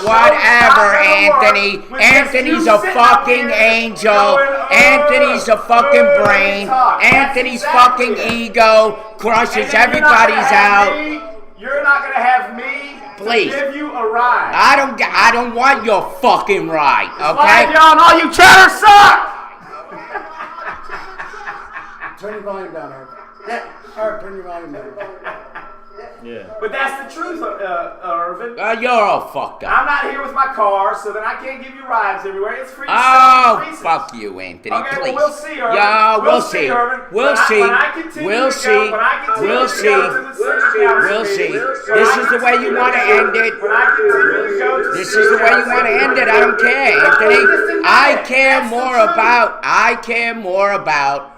Whatever, Anthony. Anthony's a fucking angel. Anthony's a fucking brain. Anthony's fucking ego crushes everybody's out. You're not gonna have me Please. to give you a ride. I don't want your fucking ride, okay? Y'all and all you chatter suck! Turn your volume down, Herb. Herb, turn your volume down. Yeah. But that's the truth, Irvin. You're all fucked up. I'm not here with my car, so then I can't give you rides everywhere. It's free. Fuck you, Anthony. Okay, please. well, we'll see, Irvin. Yeah, we'll see. Irvin. We'll see. We'll see. We'll see. This is the way you want to end it. This is the way you want to end it. I don't care, Anthony. I care more about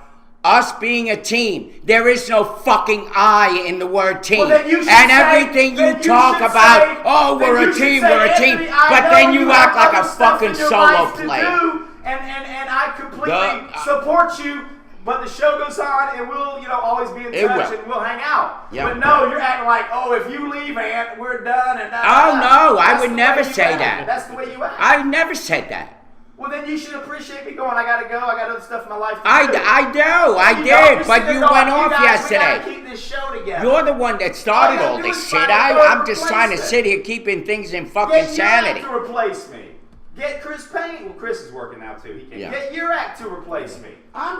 us being a team. There is no fucking I in the word team. And everything you talk about, oh, we're a team, but then you act like a fucking solo player. And I completely support you, but the show goes on and we'll, always be in touch and we'll hang out. Yeah. But no, you're acting like, oh, if you leave, Ant, we're done. And no, I would never say that. That's the way you act. I never said that. Well, then you should appreciate me going. I gotta go. I got other stuff in my life to do. I did, but you went off yesterday. We gotta keep this show together. You're the one that started all this shit. I'm just trying to sit here keeping things in fucking sanity. Get Urac to replace me. Get Chris Payne. Well, Chris is working now too. He can get Urac to replace me. That's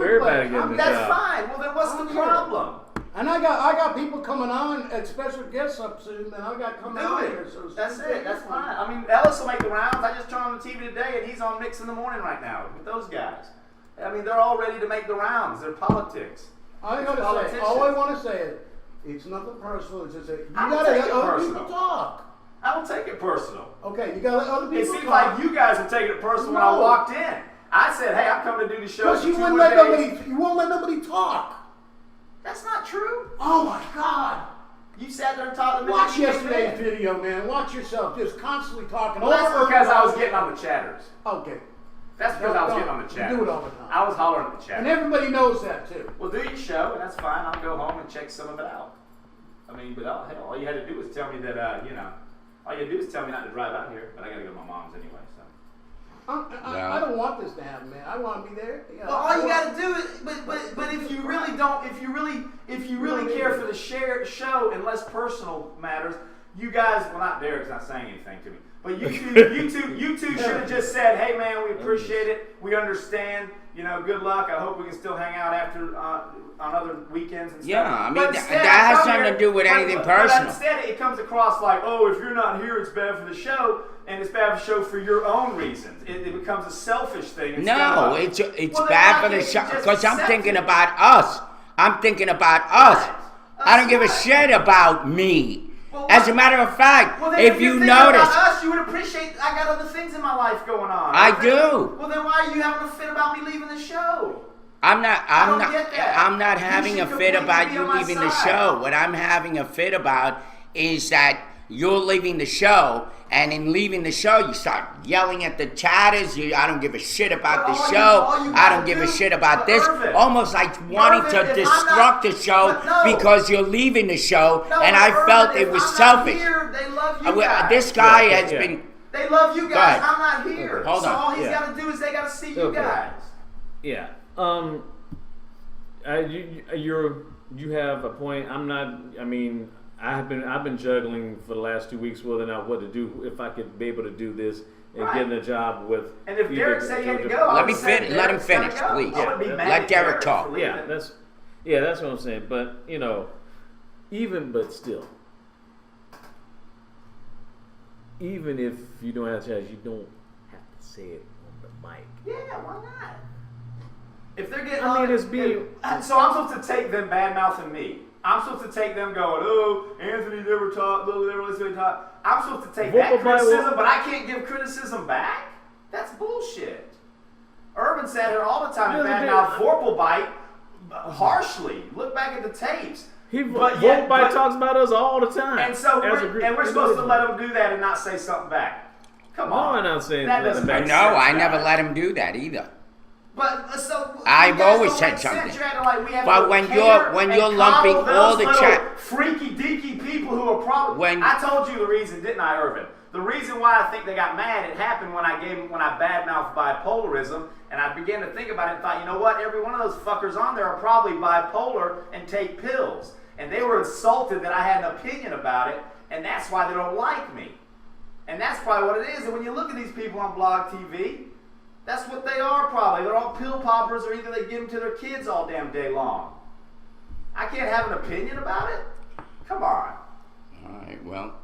fine. Well, then what's the problem? And I got people coming on and special guests up soon, and I got coming on here. So that's it. That's fine. I mean, Ellis will make the rounds. I just turned on the TV today, and he's on Mix in the Morning right now with those guys. I mean, they're all ready to make the rounds. They're politics. All I want to say is, it's nothing personal. It's just you I got to let other people talk. I don't take it personal. Okay, you got to let other people talk. It seems like you guys were taking it personal when I walked in. I said, hey, I'm coming to do the show. Because you won't let nobody talk. That's not true. Oh my God! You sat there and talked to me. Watch yesterday's video, man. Watch yourself, just constantly talking. Well, that's because I was getting on the chatters. Okay. That's because I was getting on the chatters. You do it all the time. I was hollering at the chatters. And everybody knows that too. Well, do your show, and that's fine. I'll go home and check some of it out. I mean, but hell, all you had to do was tell me that, all you had to do was tell me not to drive out here. But I got to go to my mom's anyway, so. I don't want this to happen, man. I want to be there. Well, all you got to do is, but if you really don't, if you really care for the show and less personal matters, you guys, well, not Derek's not saying anything to me, but you two should have just said, hey man, we appreciate it, we understand, good luck. I hope we can still hang out after on other weekends and stuff. Yeah, I mean that has something to do with anything personal. But instead, it comes across like, oh, if you're not here, it's bad for the show. And it's bad for the show for your own reasons. It becomes a selfish thing. No, it's bad for the show because I'm thinking about us. I'm thinking about us. I don't give a shit about me. As a matter of fact, if you notice, about us, you would appreciate. I got other things in my life going on. I do. Well, then why are you having a fit about me leaving the show? I'm not having a fit about you leaving the show. What I'm having a fit about is that you're leaving the show, and in leaving the show, you start yelling at the chatters. I don't give a shit about the show. I don't give a shit about this. Almost like wanting to destruct the show because you're leaving the show, and I felt it was selfish. They love you guys. This guy has been. They love you guys. I'm not here. Hold on. All he's got to do is they got to see you guys. Yeah. You have a point. I'm not. I mean. I've been juggling for the last 2 weeks whether or not what to do if I could be able to do this and getting a job with. And if Derek said he had to go, let him finish, please. Let Derek talk. Yeah, that's what I'm saying. But even if you don't have a chance, you don't have to say it on the mic. Yeah, why not? If they're getting, so I'm supposed to take them bad mouthing me. I'm supposed to take them going, oh, Anthony never taught, never listened to talk. I'm supposed to take that criticism, but I can't give criticism back? That's bullshit. Urban sat here all the time and badmouth Vorpalbite harshly. Look back at the tapes. Vorpalbite talks about us all the time. And so we're supposed to let him do that and not say something back. Come on. No, I'm not saying that doesn't make sense. No, I never let him do that either. But so I've always said something. But when you're lumping all the chat, freaky deaky people who are probably. I told you the reason, didn't I, Irvin? The reason why I think they got mad, it happened when I badmouthed bipolarism, and I began to think about it and thought, you know what? Every one of those fuckers on there are probably bipolar and take pills. And they were insulted that I had an opinion about it, and that's why they don't like me. And that's probably what it is. And when you look at these people on Blog TV, that's what they are probably. They're all pill poppers, or either they give them to their kids all damn day long. I can't have an opinion about it? Come on. All right, well.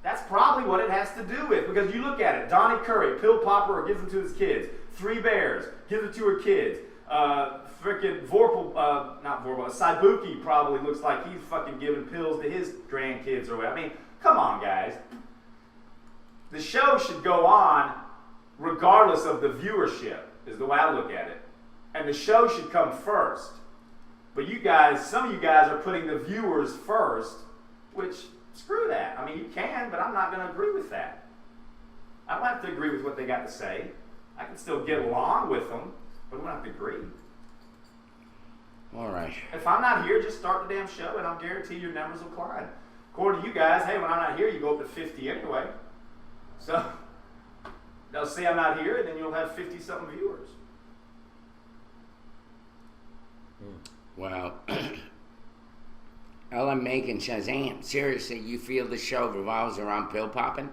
That's probably what it has to do with, because you look at it. Donnie Curry, pill popper, or gives them to his kids. Three Bears, gives it to her kids. Freaking Saibuki probably looks like he's fucking giving pills to his grandkids or whatever. I mean, come on, guys. The show should go on regardless of the viewership, is the way I look at it. And the show should come first. But you guys, some of you guys are putting the viewers first, which, screw that. I mean, you can, but I'm not going to agree with that. I don't have to agree with what they got to say. I can still get along with them, but we don't have to agree. All right. If I'm not here, just start the damn show, and I'll guarantee your numbers will climb. According to you guys, hey, when I'm not here, you go up to 50 anyway. So they'll see I'm not here, and then you'll have 50-something viewers. Well, Ellen Macon says, seriously, you feel the show revolves around pill popping?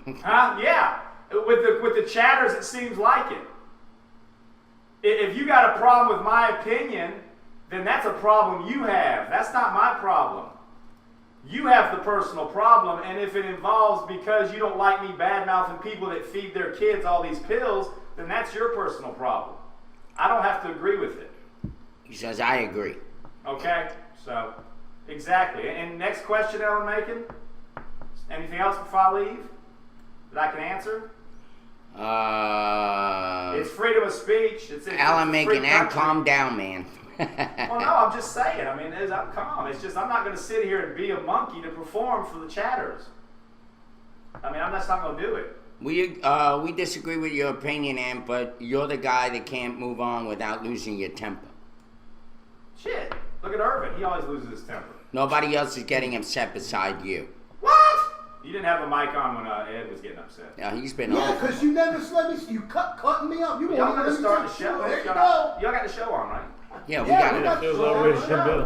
Yeah. With the chatters, it seems like it. If you got a problem with my opinion, then that's a problem you have. That's not my problem. You have the personal problem, and if it involves because you don't like me bad-mouthing people that feed their kids all these pills, then that's your personal problem. I don't have to agree with it. He says, I agree. Okay, so, exactly. And next question, Ellen Macon? Anything else before I leave that I can answer? It's freedom of speech. It's Ellen Macon, and calm down, man. Well, no, I'm just saying. I mean, I'm calm. It's just I'm not going to sit here and be a monkey to perform for the chatters. I mean, I'm just not going to do it. We disagree with your opinion, but you're the guy that can't move on without losing your temper. Shit. Look at Irvin. He always loses his temper. Nobody else is getting upset beside you. What? You didn't have a mic on when Ed was getting upset. Yeah, he's been Yeah, on. because you never let me. You cutting me up. You Y'all got to start the show. There you go. Y'all got the show on, right? Yeah, we got it. It was already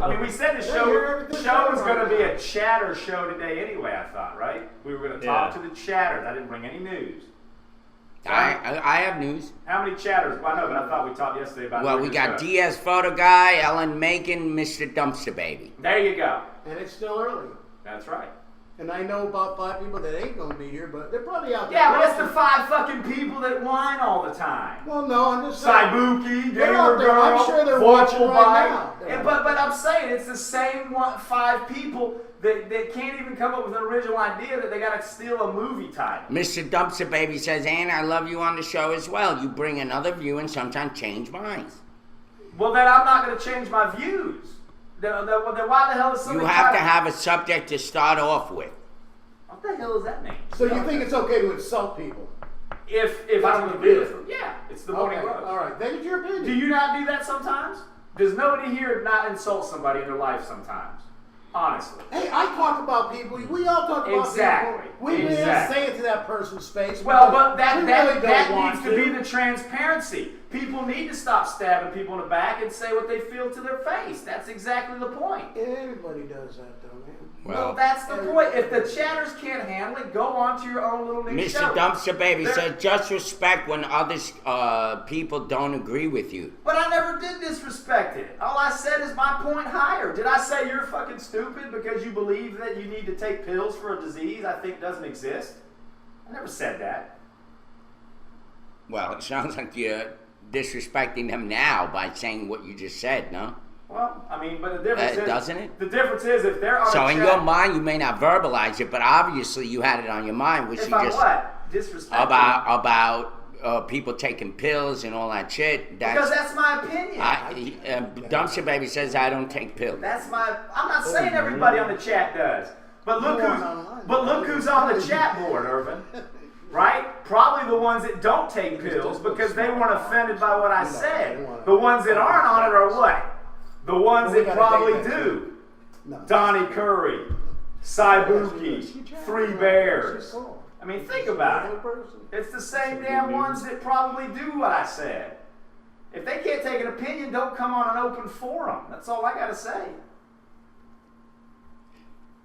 I mean, we said the show was going to be a chatter show today anyway, I thought, right? We were going to talk to the chatters. I didn't bring any news. I have news. How many chatters? Well, I know, but I thought we talked yesterday about. Well, we got Diaz Photo Guy, Ellen Macon, Mr. Dumpster Baby. There you go. And it's still early. That's right. And I know about 5 people that ain't going to be here, but they're probably out there. Yeah, but it's the 5 fucking people that whine all the time. Well, no, I'm just saying. Saibuki, They're Gamer out there. Girl, I'm sure they're watching right now. But I'm saying it's the same 5 people that can't even come up with an original idea that they got to steal a movie title. Mr. Dumpster Baby says, Ann, I love you on the show as well. You bring another view and sometimes change minds. Well, then I'm not going to change my views. Then why the hell is somebody... You have to have a subject to start off with. What the hell does that mean? So you think it's okay to insult people? If I'm going to do it, yeah, it's the morning roast. All right, then it's your opinion. Do you not do that sometimes? Does nobody here not insult somebody in their life sometimes? Honestly. Hey, I talk about people. We all talk about Exactly. people. We didn't say it to that person's face. Well, but that really needs to be the transparency. People need to stop stabbing people in the back and say what they feel to their face. That's exactly the point. Everybody does that, though, man. Well, that's the point. If the chatters can't handle it, go on to your own little niche show. Mr. Dumpster Baby says, just respect when others people don't agree with you. But I never did disrespect it. All I said is my point higher. Did I say you're fucking stupid because you believe that you need to take pills for a disease I think doesn't exist? I never said that. Well, it sounds like you're disrespecting them now by saying what you just said, no? Well, I mean, but the difference is... Doesn't it? The difference is if they're on So a in chat, your mind, you may not verbalize it, but obviously you had it on your mind, which if you I'm just... what? Disrespecting? About people taking pills and all that shit. Because that's my opinion. Dumpster Baby says I don't take pills. That's my... I'm not saying everybody on the chat does. But look who's on the chat board, Irvin. Right? Probably the ones that don't take pills because they weren't offended by what I said. The ones that aren't on it are what? The ones that probably do. Donnie Curry, Saibuki, Three Bears. I mean, think about it. It's the same damn ones that probably do what I said. If they can't take an opinion, don't come on an open forum. That's all I got to say.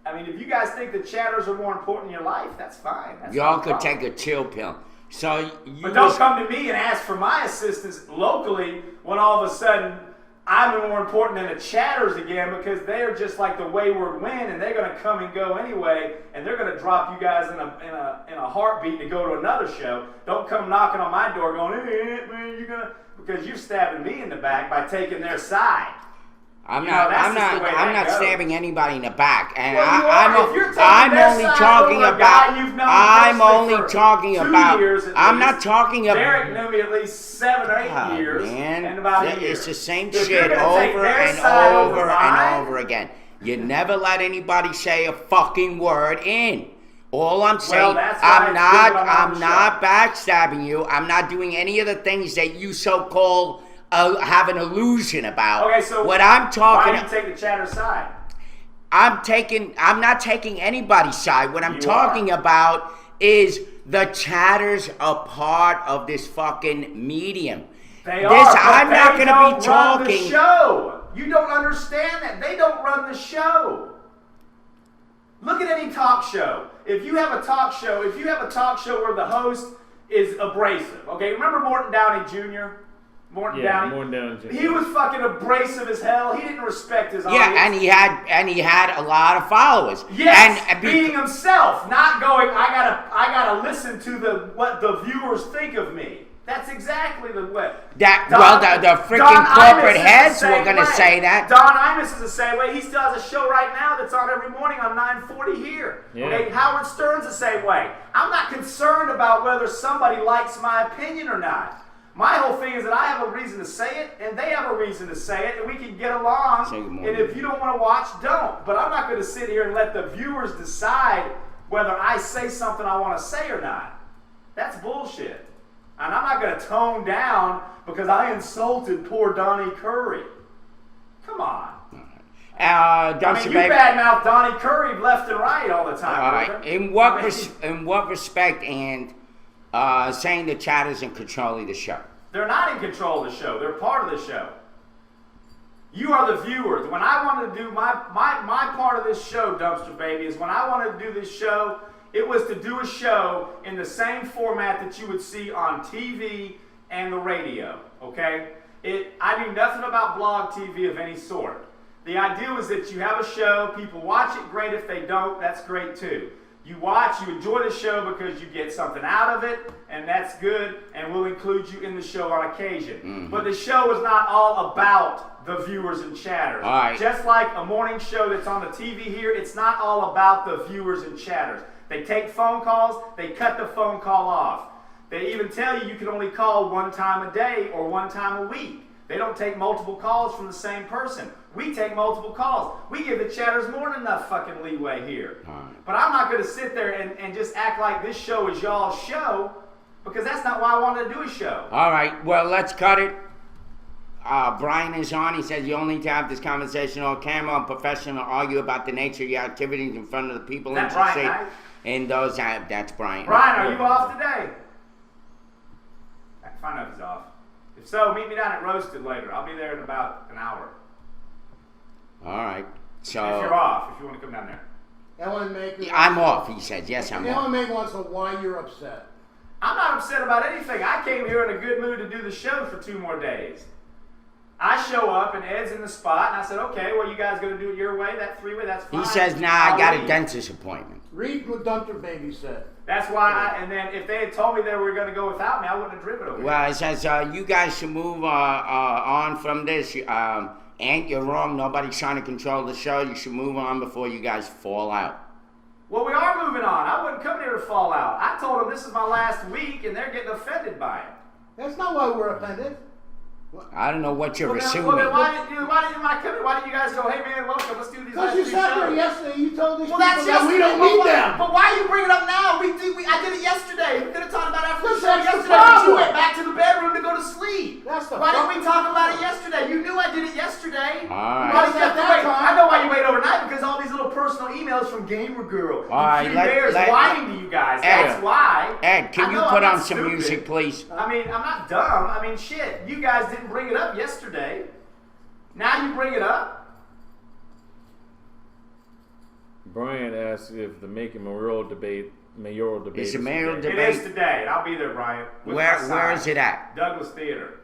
I mean, if you guys think the chatters are more important in your life, that's fine. Y'all could take a chill pill. So but don't come to me and ask for my assistance locally when all of a sudden I'm more important than the chatters again, because they're just like the wayward wind, and they're going to come and go anyway, and they're going to drop you guys in a heartbeat to go to another show. Don't come knocking on my door going, hey, man, you're gonna, because you're stabbing me in the back by taking their side. I'm not stabbing anybody in the back, and well, I'm only talking about. I'm not talking about. Derek knew me at least 7 or 8 years, man, and about a year. It's the same shit over and over and over again. You never let anybody say a fucking word in. All I'm saying, I'm not backstabbing you. I'm not doing any of the things that you so-called have an illusion about. Okay, so what I'm talking. Why do you take the chatter side? I'm not taking anybody's side. What I'm talking about is the chatters are part of this fucking medium. I'm not going to be talking. The show. You don't understand that. They don't run the show. Look at any talk show. If you have a talk show where the host is abrasive, okay? Remember Morton Downey Jr.? Morton Downey Jr. He was fucking abrasive as hell. He didn't respect his audience. Yeah, and he had a lot of followers. Yes, and being himself, not going, I gotta listen to what the viewers think of me. That's exactly the way. The freaking corporate heads were going to say that. Don Imus is the same way. He still has a show right now that's on every morning on 940 here. Yeah. Okay, Howard Stern's the same way. I'm not concerned about whether somebody likes my opinion or not. My whole thing is that I have a reason to say it, and they have a reason to say it, and we can get along. And if you don't want to watch, don't. But I'm not going to sit here and let the viewers decide whether I say something I want to say or not. That's bullshit. And I'm not going to tone down because I insulted poor Donnie Curry. Come on. You badmouth Donnie Curry left and right all the time. All right. In what respect, and saying the chatters in control of the show? They're not in control of the show. They're part of the show. You are the viewers. When I wanted to do my part of this show, Dumpster Baby, is when I wanted to do this show, it was to do a show in the same format that you would see on TV and the radio, okay? I knew nothing about blog TV of any sort. The idea was that you have a show, people watch it, great. If they don't, that's great too. You watch, you enjoy the show because you get something out of it, and that's good, and we'll include you in the show on occasion. Mm-hmm. But the show is not all about the viewers and chatters. All right. Just like a morning show that's on the TV here, it's not all about the viewers and chatters. They take phone calls, they cut the phone call off. They even tell you can only call one time a day or one time a week. They don't take multiple calls from the same person. We take multiple calls. We give the chatters more than enough fucking leeway here. Right. But I'm not going to sit there and just act like this show is y'all's show, because that's not why I wanted to do a show. All right, well, let's cut it. Brian is on. He says you only need to have this conversation on camera and professional, argue about the nature of your activities in front of the people. That's Brian, right? And that's Brian. Brian, are you off today? I can find out if he's off. If so, meet me down at Roasted later. I'll be there in about an hour. All right. So if you're off, if you want to come down there. I'm off, he says. Yes, I'm off. Ellen May wants to know why you're upset. I'm not upset about anything. I came here in a good mood to do the show for 2 more days. I show up and Ed's in the spot, and I said, okay, well, you guys going to do it your way, that 3-way, that's fine. He says, nah, I got a dentist appointment. Read what Dumpster Baby said. That's why, and then if they had told me they were going to go without me, I wouldn't have driven over here. Well, it says, you guys should move on from this. And you're wrong. Nobody's trying to control the show. You should move on before you guys fall out. Well, we are moving on. I wouldn't come here to fall out. I told them this is my last week, and they're getting offended by it. That's not why we're offended. I don't know what you're assuming. Well, then why didn't you guys go, hey man, welcome, let's do these last 2 shows? Because you sat there yesterday, you told these people that we don't need them. But why are you bringing it up now? I did it yesterday. We could have talked about it after the show yesterday, but you went back to the bedroom to go to sleep. Why didn't we talk about it yesterday? You knew I did it yesterday. All right. I know why you wait overnight, because all these little personal emails from Game girl. All right, Bear's whining to you guys. That's why. Ed, can you put on some music, please? I mean, I'm not dumb. I mean, shit. You guys didn't bring it up yesterday. Now you bring it up. Brian asked if the mayoral debate is a mayoral debate. It is today. I'll be there, Brian. Where is it at? Douglas Theater.